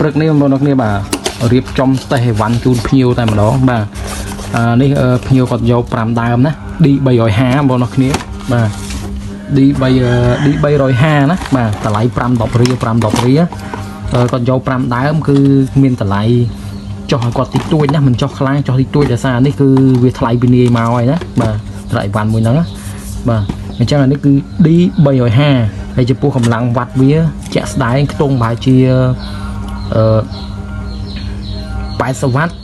ព្រឹកនេះបងប្អូនគ្នាបាទរៀបចំតេស្តវ៉ាន់ជូនភ្ញៀវតែម្ដងបាទនេះភ្ញៀវគាត់យក5ដើមណា D350 បងប្អូនគ្នាបាទ D350 ណាបាទតម្លៃ510រៀល510រៀលគាត់យក5ដើមគឺមានតម្លៃចុះឲ្យគាត់តិចតួចណាមិនចុះខ្លាំងចុះតិចតួចដោយសារនេះគឺវាថ្លៃពីនាយមកហើយណាបាទថ្លៃវ៉ាន់មួយហ្នឹងណាបាទអញ្ចឹងអានេះគឺ D350 ហើយចំពោះកម្លាំងវ៉ាត់វាជាក់ស្ដែងខ្ទង់ប្រហែលជា80វ៉ាត់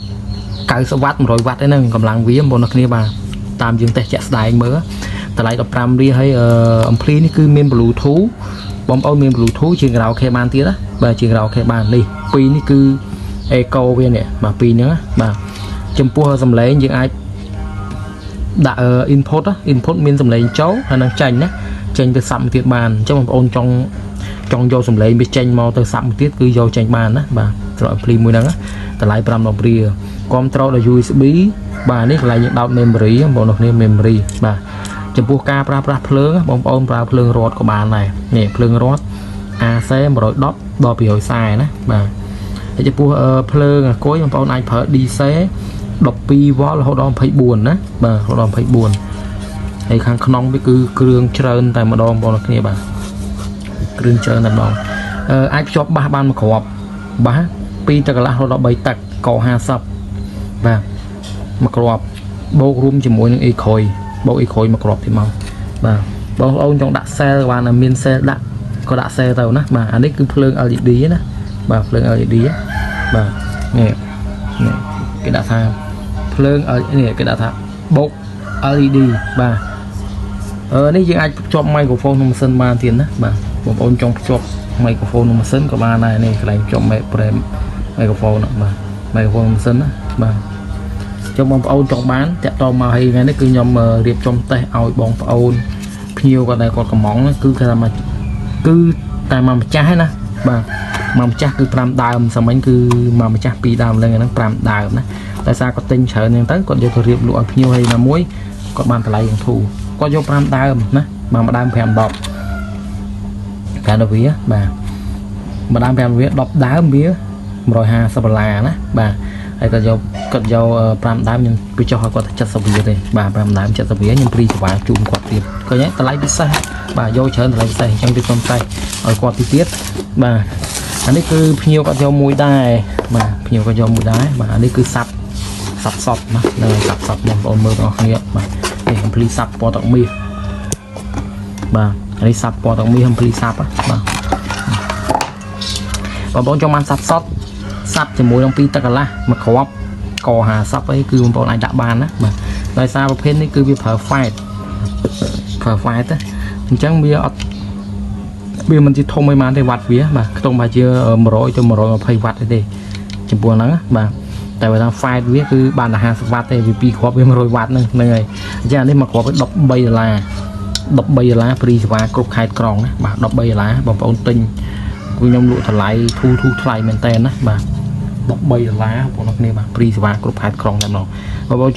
90វ៉ាត់100វ៉ាត់ហ្នឹងកម្លាំងវាបងប្អូនគ្នាបាទតាមយើងតេស្តជាក់ស្ដែងមើលតម្លៃ15រៀលហើយអំភ្លីនេះគឺមាន Bluetooth បងប្អូនមាន Bluetooth ជាង karaoke បានទៀតណាបាទជាង karaoke បាននេះពីរនេះគឺ Eco វានេះបាទពីរហ្នឹងបាទចំពោះសំឡេងយើងអាចដាក់ input មានសំឡេងចូលហើយនឹងចាញ់ណាចេញទៅសាប់មួយទៀតបានអញ្ចឹងបងប្អូនចង់យកសំឡេងវាចេញមកទៅសាប់មួយទៀតគឺយកចេញបានណាបាទស្រោចភ្លីមួយហ្នឹងតម្លៃ510រៀលគ្រប់ត្រូលដល់ USB បាទនេះកន្លែងយើងដោត memory បងប្អូនគ្នា memory បាទចំពោះការប្រើប្រាស់ភ្លើងបងប្អូនប្រើភ្លើងរ៉តក៏បានដែរនេះភ្លើងរ៉ត AC 110ដល់240ណាបាទហើយចំពោះភ្លើងអាគុយបងប្អូនអាចប្រើ DC 12V រហូតដល់24ណាបាទរហូតដល់24ហើយខាងក្នុងវាគឺគ្រឿងច្រើនតែម្ដងបងប្អូនគ្នាបាទគ្រឿងច្រើនតែម្ដងអាចភ្ជាប់បាសបានមួយគ្រាប់បាស2ទឹកកន្លះរហូតដល់3ទឹកក50បាទមួយគ្រាប់បូករួមជាមួយនឹងអេក្រួយបូកអេក្រួយមួយគ្រាប់ទៀតមកបាទបងប្អូនចង់ដាក់ cell បានមាន cell ដាក់ក៏ដាក់ cell ទៅណាបាទអានេះគឺភ្លើង LED ណាបាទភ្លើង LED បាទនេះគេដាក់ថាភ្លើងនេះគេដាក់ថាបូក LED បាទនេះយើងអាចភ្ជាប់ microphone ក្នុងម៉ាស៊ីនបានទៀតណាបាទបងប្អូនចង់ភ្ជាប់ microphone ក្នុងម៉ាស៊ីនក៏បានដែរនេះកន្លែងភ្ជាប់ microphone បាទ microphone ម៉ាស៊ីនណាបាទចុះបងប្អូនចង់បានតាក់ទងមកហើយថ្ងៃនេះគឺខ្ញុំរៀបចំតេស្តឲ្យបងប្អូនភ្ញៀវគាត់ដែលគាត់កំងគឺគេថាគឺតែមកម្ចាស់ហ្នឹងណាបាទមកម្ចាស់គឺ5ដើមសាមញ្ញគឺមកម្ចាស់2ដើមឡើងហ្នឹង5ដើមណាតែសារគាត់ទិញច្រើនហ្នឹងទៅគាត់យកទៅរៀបលក់ឲ្យភ្ញៀវហើយណាមួយគាត់បានតម្លៃយ៉ាងធូរគាត់យក5ដើមណាមួយដើម510វាបាទមួយដើម5វា10ដើមវា$150ណាបាទហើយគាត់យក5ដើមខ្ញុំពីចុះឲ្យគាត់ទៅ70រៀលទេបាទ5ដើម70រៀលខ្ញុំព្រីសេវាជូនគាត់ទៀតឃើញតម្លៃពិសេសបាទយកច្រើនតម្លៃពិសេសអញ្ចឹងពីខ្ញុំតែឲ្យគាត់ទៀតបាទអានេះគឺភ្ញៀវគាត់យកមួយដែរបាទភ្ញៀវគាត់យកមួយដែរបាទអានេះគឺសាប់សតណានៅសាប់សតបងប្អូនមើលបងប្អូនគ្នាបាទនេះកំភ្លីសាប់ពណ៌ទឹកមាសបាទអានេះសាប់ពណ៌ទឹកមាសកំភ្លីសាប់បាទបងប្អូនចង់បានសាប់សតសាប់ជាមួយនឹង2ទឹកកន្លះមួយគ្រាប់ក50អីគឺបងប្អូនអាចដាក់បានណាបាទដោយសារប្រភេទនេះគឺវាប្រើ fight ទៅអញ្ចឹងវាមិនជាធំអីបានទេវ៉ាត់វាបាទខ្ទង់ប្រហែលជា100ទៅ120វ៉ាត់ទេចំពោះហ្នឹងបាទតែបើថា fight វាគឺបានតែ50វ៉ាត់ទេវា2គ្រាប់វា100វ៉ាត់ហ្នឹងហើយអញ្ចឹងអានេះមួយគ្រាប់វា$13ព្រីសេវាគ្រប់ខេត្តក្រុងណាបាទ$13បងប្អូនទិញខ្ញុំលក់តម្លៃធូរថ្លៃមែនតើណាបាទ$13បងប្អូនគ្នាបាទព្រីសេវាគ្រប់ខេត្តក្រុងតែម្ដងបងប្អូន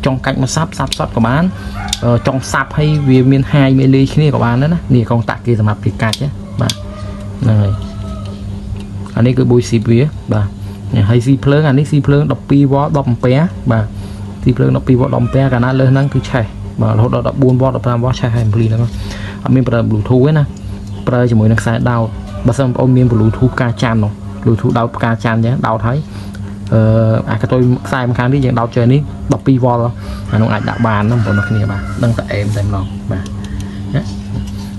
ចង់កាច់មកសាប់សតក៏បានចង់សាប់ឲ្យវាមានហាយមេលីគ្នាក៏បានដែរណានេះកងតាក់គេសម្រាប់គេកាច់បាទហ្នឹងហើយអានេះគឺបុយស៊ីវាបាទហើយស៊ីភ្លើងអានេះស៊ីភ្លើង 12V 10A បាទស៊ីភ្លើង 12V 10A កាលណាលើសហ្នឹងគឺឆេះបាទរហូតដល់ 14V 15V ឆេះហើយអំភ្លីហ្នឹងអត់មានប្រើ Bluetooth ទេណាប្រើជាមួយនឹងខ្សែដោតបើសិនបងប្អូនមាន Bluetooth ផ្កាច័ន្ទនោះ Bluetooth ដោតផ្កាច័ន្ទអញ្ចឹងដោតហើយអាកតុយខ្សែម្ខាងនេះយើងដោតchơiនេះ 12V អានោះអាចដាក់បានណាបងប្អូនគ្នាបាទដឹងតែអេមតែម្ដងបាទ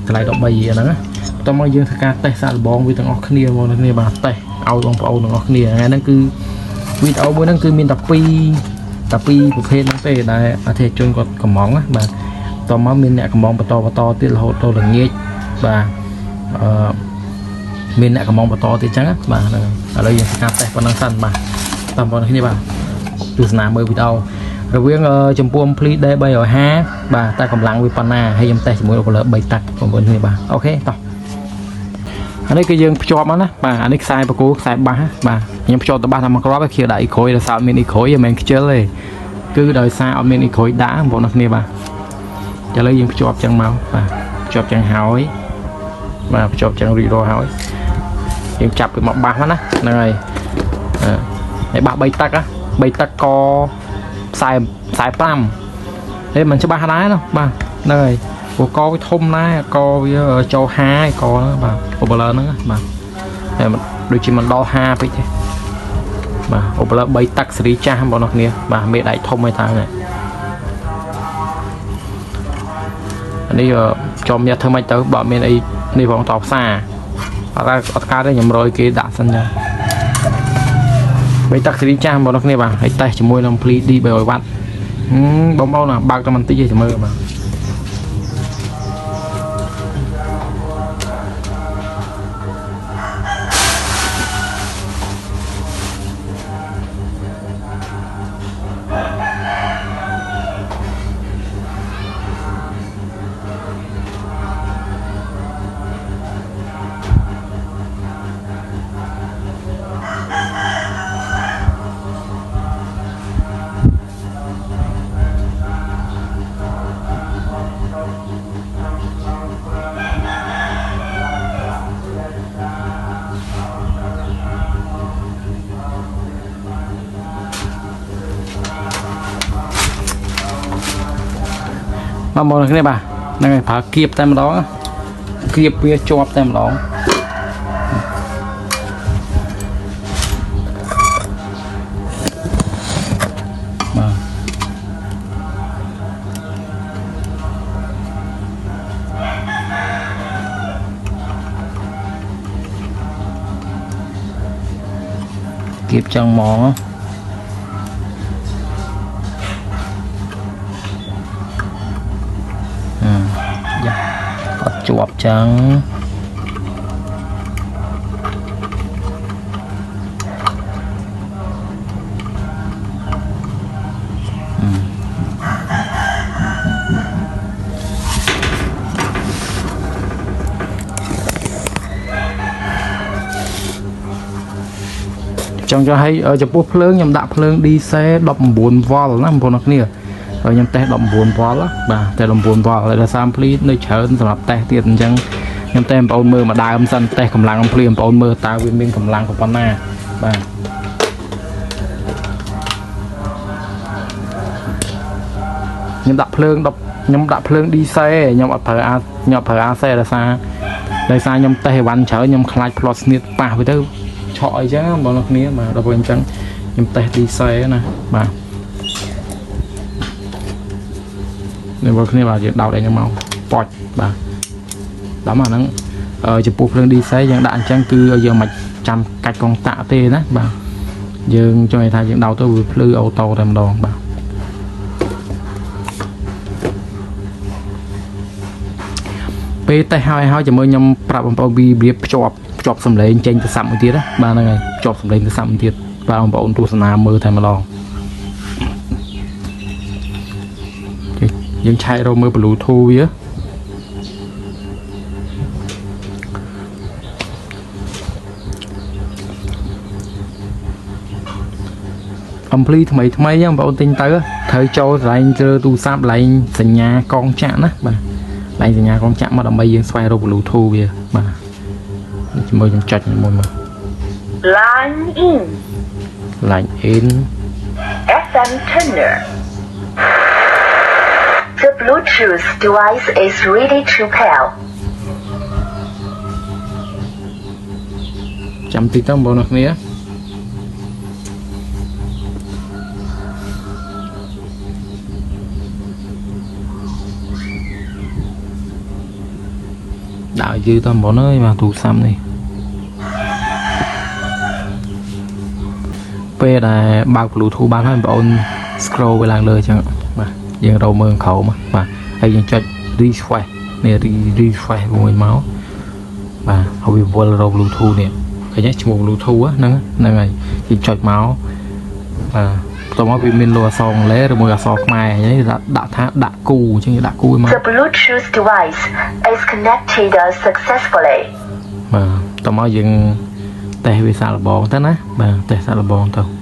តម្លៃ13រៀលហ្នឹងបន្តមកយើងធ្វើការតេស្តសាកល្បងវាទាំងអស់គ្នាបងប្អូនគ្នាបាទតេស្តឲ្យបងប្អូនទាំងអស់គ្នាថ្ងៃហ្នឹងគឺវីដេអូមួយហ្នឹងគឺមានតែ2ប្រភេទហ្នឹងទេដែលអធិជនគាត់កំងណាបាទបន្តមកមានអ្នកកំងបន្តទៀតរហូតដល់ល្ងាចបាទមានអ្នកកំងបន្តទៀតអញ្ចឹងបាទហ្នឹងឥឡូវយើងធ្វើការតេស្តប៉ុណ្ណឹងសិនបាទបងប្អូនគ្នាបាទទស្សនាមើលវីដេអូរវាងចំពោះ Ampli D350 បាទតែកម្លាំងវាប៉ុណ្ណាហើយខ្ញុំតេស្តជាមួយ Oculus 3 តាក់បងប្អូនគ្នាបាទអូខេតោះអានេះគឺយើងភ្ជាប់មកណាបាទអានេះខ្សែបកគោខ្សែបាសបាទខ្ញុំភ្ជាប់ទៅបាសតាមក្របឲ្យខៀវដាក់អ៊ីក្រួយដោយសារអត់មានអ៊ីក្រួយមិនមែនខ្ជិលទេគឺដោយសារអត់មានអ៊ីក្រួយដាក់បងប្អូនគ្នាបាទឥឡូវយើងភ្ជាប់ចឹងមកបាទភ្ជាប់ចឹងហើយបាទភ្ជាប់ចឹងរួចរាល់ហើយ យើងចាប់ពីមកបាសណាហ្នឹងហើយហើយបាស3ទឹក3ទឹកក45នេះមិនច្បាស់ដែរណាបាទហ្នឹងហើយព្រោះកវាធំណាស់កវាចូល50កហ្នឹងបាទអូបលឺហ្នឹងបាទតែដូចជាមិនដល់50ពេកទេបាទអូបលឺ3ទឹកសេរីចាស់បងប្អូនគ្នាបាទមេដៃធំហើយតើនេះនេះចំញ៉ាំធ្វើម៉េចទៅបើមានអីនេះផងតបផ្សារអត់កើតទេខ្ញុំរយគេដាក់សិនចា3ទឹកសេរីចាស់បងប្អូនគ្នាបាទហើយតេស្តជាមួយនឹងភ្លី D 300 វ៉ាត់បងប្អូនបើកតែបន្តិចទេមើលបាទបងប្អូនគ្នាបាទហ្នឹងហើយប្រើគៀបតែម្ដងគៀបវាជាប់តែម្ដងបាទគៀបចឹងហ្មងជាប់ចឹងចង់ឲ្យចំពោះភ្លើងខ្ញុំដាក់ភ្លើង DC 19 វ៉ុលណាបងប្អូនគ្នាហើយខ្ញុំតេស្ត19 វ៉ុលបាទតែ19 វ៉ុលហើយដល់សាមភ្លីនៅច្រើនសម្រាប់តេស្តទៀតអញ្ចឹងខ្ញុំតែបងប្អូនមើលមួយដើមសិនតេស្តកម្លាំងអំភ្លីបងប្អូនមើលតើវាមានកម្លាំងប៉ុណ្ណាបាទខ្ញុំដាក់ភ្លើងខ្ញុំដាក់ភ្លើង DC ខ្ញុំអត់ប្រើAC ដោយសារខ្ញុំតេស្តអីវ៉ាន់ច្រើនខ្ញុំខ្លាចផ្លត់ស្នៀតប៉ះទៅឆក់អីចឹងបងប្អូនគ្នាបាទដល់ពេលអញ្ចឹងខ្ញុំតេស្ត DC ណាបាទនេះបងគ្នាបាទយើងដោតឯងមកប៉ាច់បាទដល់មកហ្នឹងចំពោះភ្លើង DC យើងដាក់អញ្ចឹងគឺយើងមិនចាំកាច់កងតាក់ទេណាបាទយើងចង់និយាយថាយើងដោតទៅវាភ្លឺអូតូតែម្ដងបាទពេលតេស្តហើយជាមួយខ្ញុំប្រាប់បងប្អូនវារៀបភ្ជាប់សំឡេងចេញទៅសាប់មួយទៀតណាបាទហ្នឹងហើយភ្ជាប់សំឡេងទៅសាប់មួយទៀតបាទបងប្អូនទស្សនាមើលតែម្ដងយើងឆែករកមើល Bluetooth វាអំភ្លីថ្មីហ្នឹងបងប្អូនទិញទៅត្រូវចូលកន្លែងជ្រើទូរស័ព្ទកន្លែងសញ្ញាកងចាក់ណាបាទកន្លែងសញ្ញាកងចាក់មកដើម្បីយើងស្វែងរក Bluetooth វាបាទជាមួយខ្ញុំចុចមួយមក line in FM tuner The Bluetooth device is ready to pair ចាំតិចទៅបងប្អូនគ្នាដាក់យឺតបងប្អូនអើយបាទទូរស័ព្ទនេះពេលដែលបើក Bluetooth បានហើយបងប្អូន scroll វាឡើងលើអញ្ចឹងបាទយើងរកមើលក្រោមបាទហើយយើងចុច refresh នេះ refresh មួយមកបាទហើយវាវិលរក Bluetooth នេះឃើញទេឈ្មោះ Bluetooth ហ្នឹងហើយយើងចុចមកបាទបន្ទាប់មកវាមានលោអក្សរអង់គ្លេសឬមួយអក្សរខ្មែរហ្នឹងដាក់ថាដាក់គូអញ្ចឹងដាក់គូមក The Bluetooth device is connected successfully បាទតោះមកយើងតេស្តវាសាកល្បងទៅណាបាទតេស្តសាកល្បងទៅ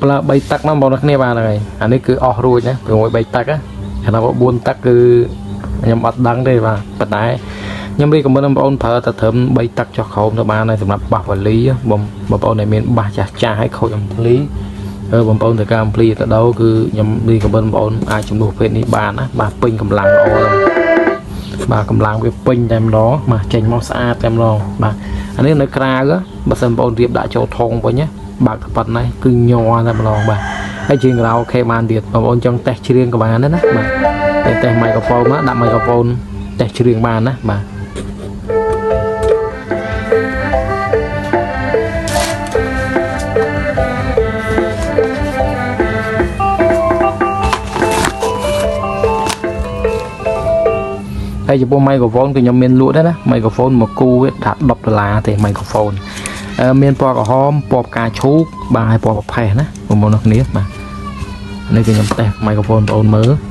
ប្រើ3ទឹកណាបងប្អូនគ្នាបានហើយអានេះគឺអស់រួចណាព្រោះ3ទឹកណាខណៈ4ទឹកគឺខ្ញុំអត់ដឹងទេបាទប៉ុន្តែខ្ញុំរីកមិនបងប្អូនប្រើតែត្រឹម3ទឹកចុះក្រោមទៅបានហើយសម្រាប់បាសវ៉ាលីបងប្អូនដែលមានបាសចាស់ចាស់ឲ្យខូចអំភ្លីបងប្អូនទៅការអំភ្លីទៅដោគឺខ្ញុំរីកមិនបងប្អូនអាចជំនួសពេទ្យនេះបានណាបាទពេញកម្លាំងល្អបាទកម្លាំងវាពេញតែម្ដងបាទចេញមកស្អាតតែម្ដងបាទអានេះនៅក្រៅបើសិនបងប្អូនរៀបដាក់ចូលថងវិញណាបើកទៅប៉ុណ្ណេះគឺញ័រតែម្ដងបាទហើយជាងក្រៅអូខេបានទៀតបងប្អូនចង់តេស្តច្រៀងក៏បានដែរណាបាទតេស្តមីក្រូហ្វូនមកដាក់មីក្រូហ្វូនតេស្តច្រៀងបានណាបាទហើយចំពោះមីក្រូហ្វូនគឺខ្ញុំមានលក់ដែរណាមីក្រូហ្វូនមកគូវាថា$10ទេមីក្រូហ្វូនមានពណ៌ក្រហមពណ៌ផ្កាឈូកបាទហើយពណ៌ប្រផេះណាបងប្អូនគ្នាបាទនេះគឺខ្ញុំតេស្តមីក្រូហ្វូនបងប្អូនមើល1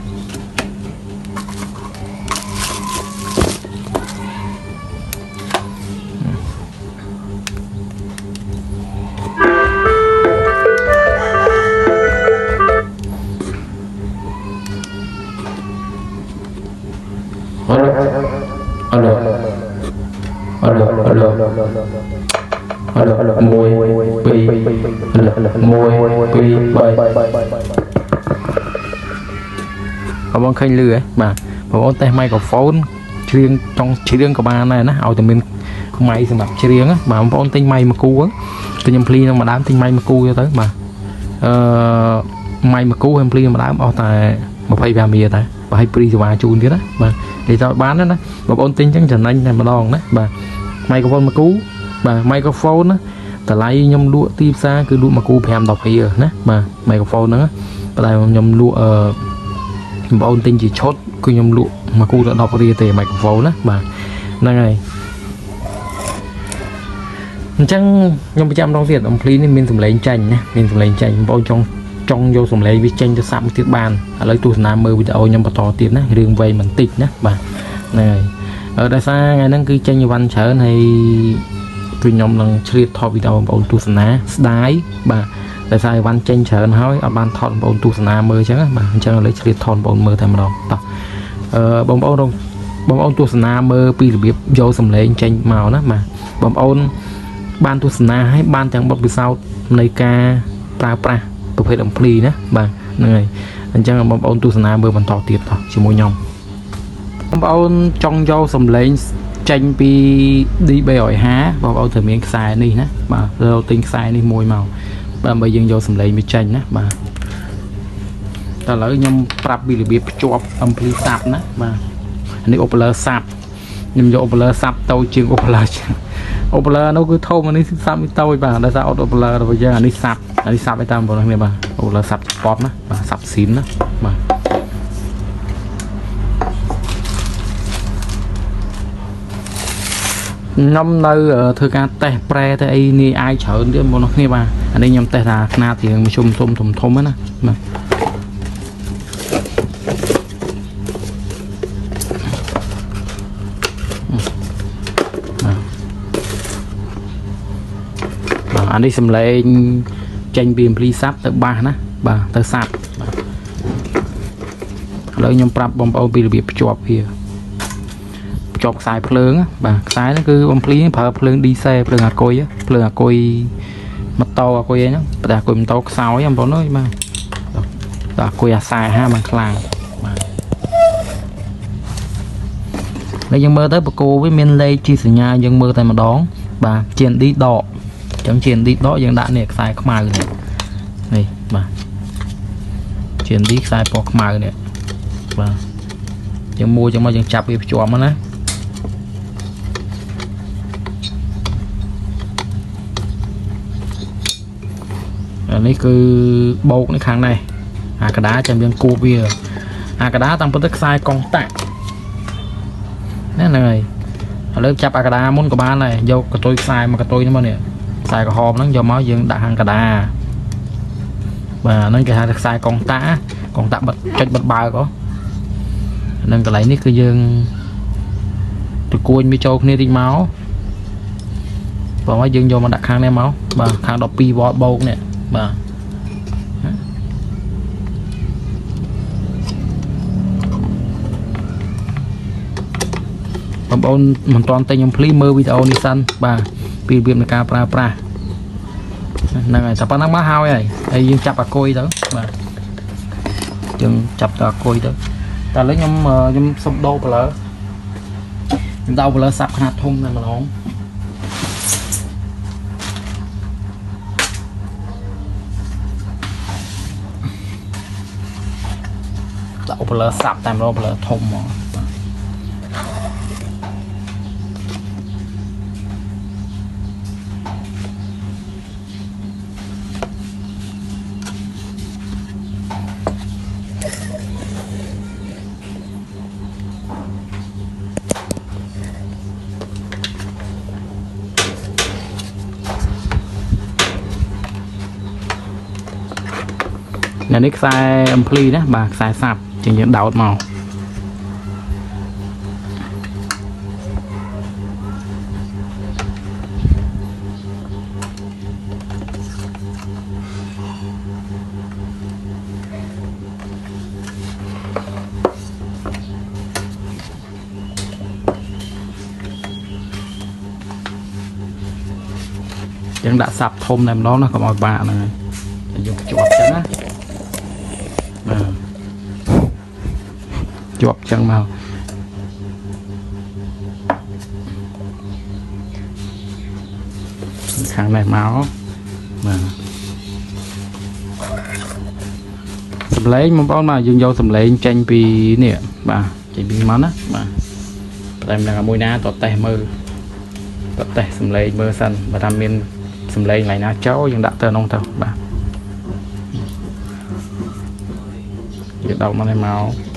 2 បងឃើញលឺហ៎បាទបងប្អូនតេស្តមីក្រូហ្វូនច្រៀងចង់ច្រៀងក៏បានដែរណាឲ្យតែមានម៉ៃសម្រាប់ច្រៀងបាទបងប្អូនទិញម៉ៃមកគូទៅខ្ញុំភ្លីនឹងម្ដងទិញម៉ៃមកគូទៅបាទម៉ៃមកគូហើយភ្លីម្ដងអស់តែ25រៀលតែបើឲ្យព្រីសេវាជូនទៀតណាបាទនិយាយទៅបានណាបងប្អូនទិញចឹងចំណេញតែម្ដងណាបាទម៉ៃក្រូហ្វូនមកគូបាទម៉ៃក្រូហ្វូនណាតម្លៃខ្ញុំលក់ទីផ្សារគឺលក់មកគូ5-10រៀលណាបាទម៉ៃក្រូហ្វូនហ្នឹងតែខ្ញុំលក់បងប្អូនទិញជាឈុតគឺខ្ញុំលក់មកគូទៅ10រៀលទេម៉ៃក្រូហ្វូនណាបាទហ្នឹងហើយអញ្ចឹងខ្ញុំប្រចាំដងទៀតអំភ្លីនេះមានសម្លេងចាញ់ណាមានសម្លេងចាញ់បងប្អូនចង់យកសម្លេងវាចេញទៅសាប់ទៀតបានឥឡូវទស្សនាមើលវីដេអូខ្ញុំបន្តទៀតណារឿងវែងបន្តិចណាបាទហ្នឹងហើយដោយសារថ្ងៃហ្នឹងគឺចេញអីវ៉ាន់ច្រើនហើយគឺខ្ញុំនឹងឆ្លៀតថតវីដេអូបងប្អូនទស្សនាស្ដាយបាទដោយសារអីវ៉ាន់ចេញច្រើនហើយអត់បានថតបងប្អូនទស្សនាមើលអញ្ចឹងបាទអញ្ចឹងឥឡូវឆ្លៀតថតបងប្អូនមើលតែម្ដងតោះបងប្អូនទស្សនាមើលពីរបៀបយកសម្លេងចេញមកណាបាទបងប្អូនបានទស្សនាហើយបានទាំងបទពិសោធន៍នៃការប្រើប្រាស់ប្រភេទអំភ្លីណាបាទហ្នឹងហើយអញ្ចឹងបងប្អូនទស្សនាមើលបន្តទៀតតោះជាមួយខ្ញុំបងប្អូនចង់យកសម្លេងចេញពី D350 បងប្អូនត្រូវមានខ្សែនេះណាបាទเราទិញខ្សែនេះមួយមកដើម្បីយើងយកសម្លេងវាចេញណាបាទតែឥឡូវខ្ញុំប្រាប់ពីរបៀបភ្ជាប់អំភ្លីសាប់ណាបាទនេះអូបឡឺសាប់ខ្ញុំយកអូបឡឺសាប់ទៅជាងអូបឡឺនោះគឺធំអានេះសាប់វាតូចបាទដោយសារអូបឡឺរបស់យើងអានេះសាប់ឲ្យតាមបងប្អូនគ្នាបាទអូបឡឺសាប់ស្ពតណាបាទសាប់ស៊ីនណាបាទខ្ញុំនៅធ្វើការតេស្តប្រែទៅអីនេះអាយច្រើនទៀតបងប្អូនគ្នាបាទអានេះខ្ញុំតេស្តថាຂະຫນាតរៀងមធ្យមធំណាបាទអានេះសំឡេងចេញពីអំភ្លីសាប់ទៅបាសណាបាទទៅសាប់បាទឥឡូវខ្ញុំប្រាប់បងប្អូនពីរបៀបភ្ជាប់វាភ្ជាប់ខ្សែភ្លើងបាទខ្សែហ្នឹងគឺអំភ្លីប្រើភ្លើងឌីសេលភ្លើងអាគុយម៉ូតូអាគុយអីហ្នឹងតែអាគុយម៉ូតូខ្សោយបងប្អូនអើយបាទតែអាគុយអា45បានខ្លាំងបាទហើយយើងមើលទៅបកគោវាមានលេខជាសញ្ញាយើងមើលតែម្ដងបាទជាឌីដកចឹងជាឌីដកយើងដាក់នេះខ្សែខ្មៅនេះបាទជាឌីខ្សែពណ៌ខ្មៅនេះបាទយើងមួយចឹងមកយើងចាប់វាភ្ជាប់មកណាអានេះគឺបោកនេះខាងនេះអាកដាចាំយើងគូបវាអាកដាតាំងពីទៅខ្សែកុងតាក់ណាហ្នឹងហើយឥឡូវចាប់អាកដាមុនក៏បានដែរយកកតុយខ្សែមកកតុយនេះមកនេះខ្សែក្រហមហ្នឹងយកមកយើងដាក់ខាងកដាបាទហ្នឹងគេហៅថាខ្សែកុងតាក់បិទចុចបិទបើកហ្នឹងកន្លែងនេះគឺយើងទៅគួយវាចូលគ្នាតិចមកបងឲ្យយើងយកមកដាក់ខាងនេះមកបាទខាង12វ៉តបោកនេះបាទ បងប្អូនមិនទាន់តែខ្ញុំភ្លីមើលវីដេអូនេះសិនបាទពីរបៀបនៃការប្រើប្រាស់ហ្នឹងហើយតែប៉ុណ្ណឹងមកហើយយើងចាប់អាគុយទៅបាទយើងចាប់ទៅអាគុយទៅតែឥឡូវខ្ញុំសុំដោបលើខ្ញុំដោបលើសាប់ខ្នាតធំតែម្ដងដោបលើសាប់តែម្ដងលើធំហ្មងនេះខ្សែអំភ្លីណាបាទខ្សែសាប់ជាងយើងដោតមកយើងដាក់សាប់ធំតែម្ដងណាកុំឲ្យបាក់ហ្នឹងហើយយើងជាប់ចឹងណាជាប់ចឹងមកខាងនេះមកបាទសំឡេងបងប្អូនមកយើងយកសំឡេងចេញពីនេះបាទចេញពីមកណាបាទតែម្ដងមួយណាតតេះមើលតតេះសំឡេងមើលសិនបើថាមានសំឡេងឡៃណាចូលយើងដាក់ទៅក្នុងទៅបាទយើងដោតមកនេះមក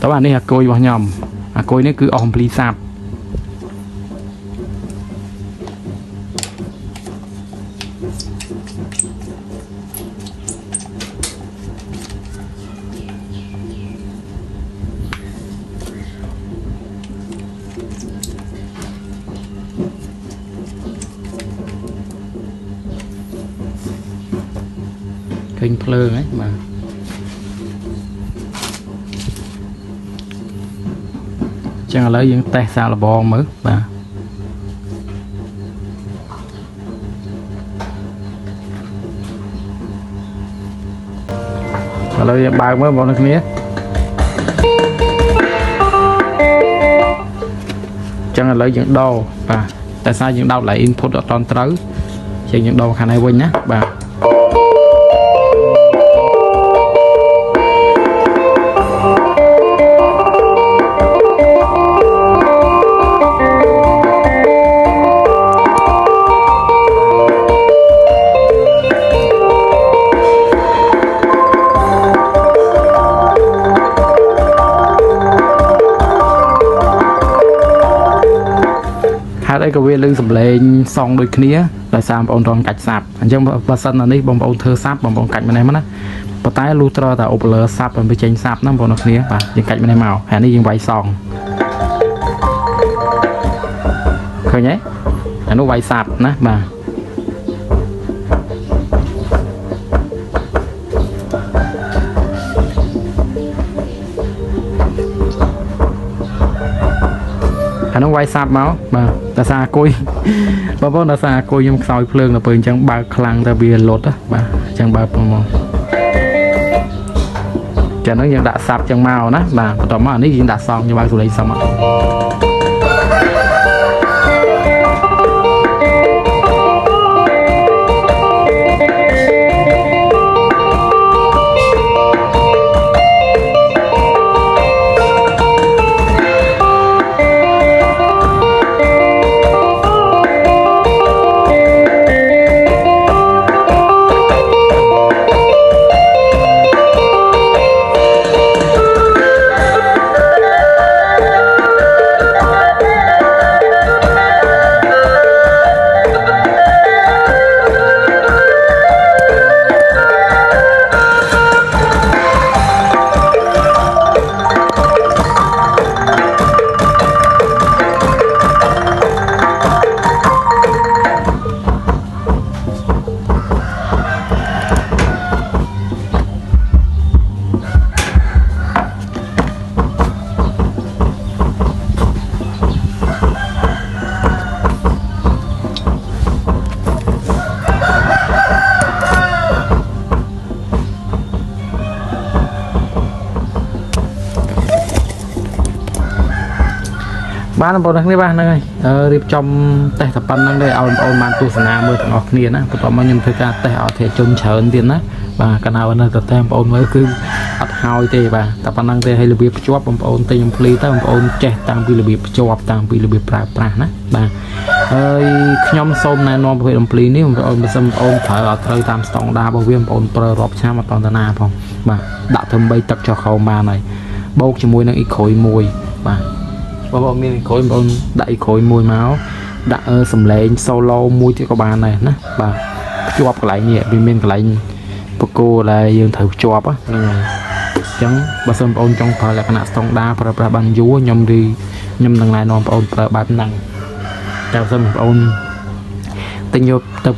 តើអានេះអាគុយរបស់ខ្ញុំអាគុយនេះគឺអស់អំភ្លីសាប់ឃើញភ្លើងហ៎បាទចឹងឥឡូវយើងតេស្តសាកល្បងមើលបាទឥឡូវយើងបើកមើលបងប្អូនគ្នាចឹងឥឡូវយើងដោបាទតែសារយើងដោតឡើង input អត់តន់ត្រូវចឹងយើងដោខាងនេះវិញណាបាទហេតុអីក៏វាលឺសំឡេងសងដូចគ្នាដោយសារបងប្អូនរងកាច់សាប់អញ្ចឹងបើសិនណានេះបងប្អូនធ្វើសាប់បងប្អូនកាច់ម្នេះមកណាប៉ុន្តែលុះត្រាតែអូបលើសាប់ឲ្យវាចេញសាប់ណាបងប្អូនគ្នាបាទយើងកាច់ម្នេះមកហើយនេះយើងវាយសងឃើញទេអានោះវាយសាប់ណាបាទអានោះវាយសាប់មកបាទតែសារអាគុយបងប្អូនតែសារអាគុយខ្ញុំខ្សោយភ្លើងទៅពេលអញ្ចឹងបើកខ្លាំងតែវាលុតបាទអញ្ចឹងបើកមកចានោះយើងដាក់សាប់អញ្ចឹងមកណាបាទបន្ទាប់មកអានេះយើងដាក់សងយើងបើកទូលេខសងមក bán bộ này ba này điệp trong tè tập pan năng đây ông man tu sna mưa thằng ngọc niên á tụi mình nhìn thấy cả tè ở thể chôn chởn tiền á và cái nào nơi tập tem ông mới cứ ắt hao tê và tập pan năng tê hay là bị chọp ông tê nhung pli tới ông trẻ tăng bị là bị chọp tăng bị là bị pra nè và nhom xôm này non về ông pli ní ông xâm ông phải ở thời tam stong đa bao viêm ông pro rọp cha mà toàn na phong và đã thâm bay tập cho khâu ma này bốc cho môi năng ít khối môi và bọn mình khối bọn đại khối môi máu đã sầm lên solo môi thì có bàn này nè và chọp lại nhẹ vì mình lại cô là dương thử chọp á chẳng bà sâm ôn trong thời là cái song đa và ban vú nhom đi nhom đằng này non ôn ban năng chào sâm ôn tình yêu từ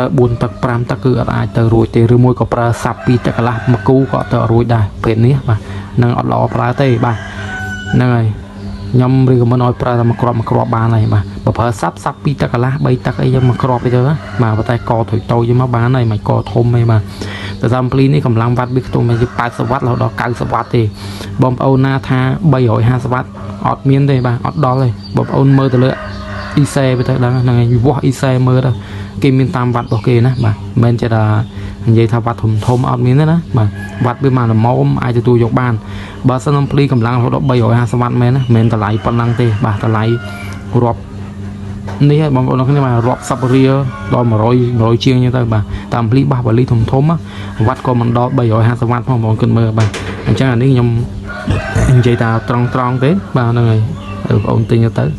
buồn từ pram ta cứ ai từ rồi từ môi có pra sập pi chắc là mà cú có từ rồi đài bên ní mà năng ở lò pra tê bà này nhom rồi mà nói pra mà crop ba này mà bà sắp pi chắc là bay chắc ấy mà crop bây giờ á mà bà tay co thổi tôi với má bán này mày co thôm mày mà từ dăm pli ní cầm lăng vắt biết tôi mày giúp ba sวัดเราcao sวัดthì bom ôn na tha bay hỏi ha sวัดọt miên đây bà ọt đó này bom ôn mơ từ lựa đi xe bây giờ đang là ngày vua đi xe mơ đâu kim miên tam vặt ok nè mà men cho là vậy thà vặt thùng ọt miên đó mà vặt bên mà là máu ai cho tôi dọc bàn bà sân pli cầm lăng họ đó bay hỏi ha sวัดmen ta lại phần năng tê bà ta lại rọp ní bom ôn nó cái mà rọp sập ria đo mà rồi chiên như thế bà tam pli ba pli thùng á vặt còn mình đó bay hỏi ha sวัดphong bọn cơn mơ bà chắc là ní nhom vậy ta tròn thế bà này ôn tin cho tới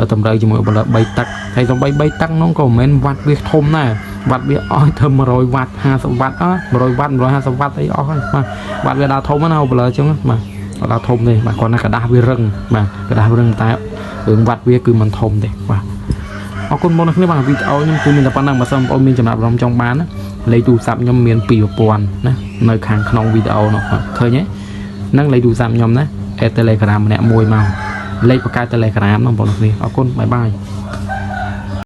tầm đây chỉ một bay tắc hay trong bay tắc nó còn men vặt việc thôm này vặt việc oi thơm mà rồi vặt ha sập vặt á rồi ha sập vặt ấy oi mà vặt việc đào thôm nó nào bờ chứ mà đào thôm này mà còn là cả đá vi rừng mà cả đá vi rừng ta vặt việc cứ mình thôm đấy và con môn này bằng video nhưng tôi mình là ban năng mà xong ôn mình chậm nạp trong bán lấy đủ sạp nhom miền pì pòn nè nơi khang trong video nó thôi nhé năng lấy đủ sạp nhom nè telegram nè môi màu lấy một cái telegram nó bọn này con bye bye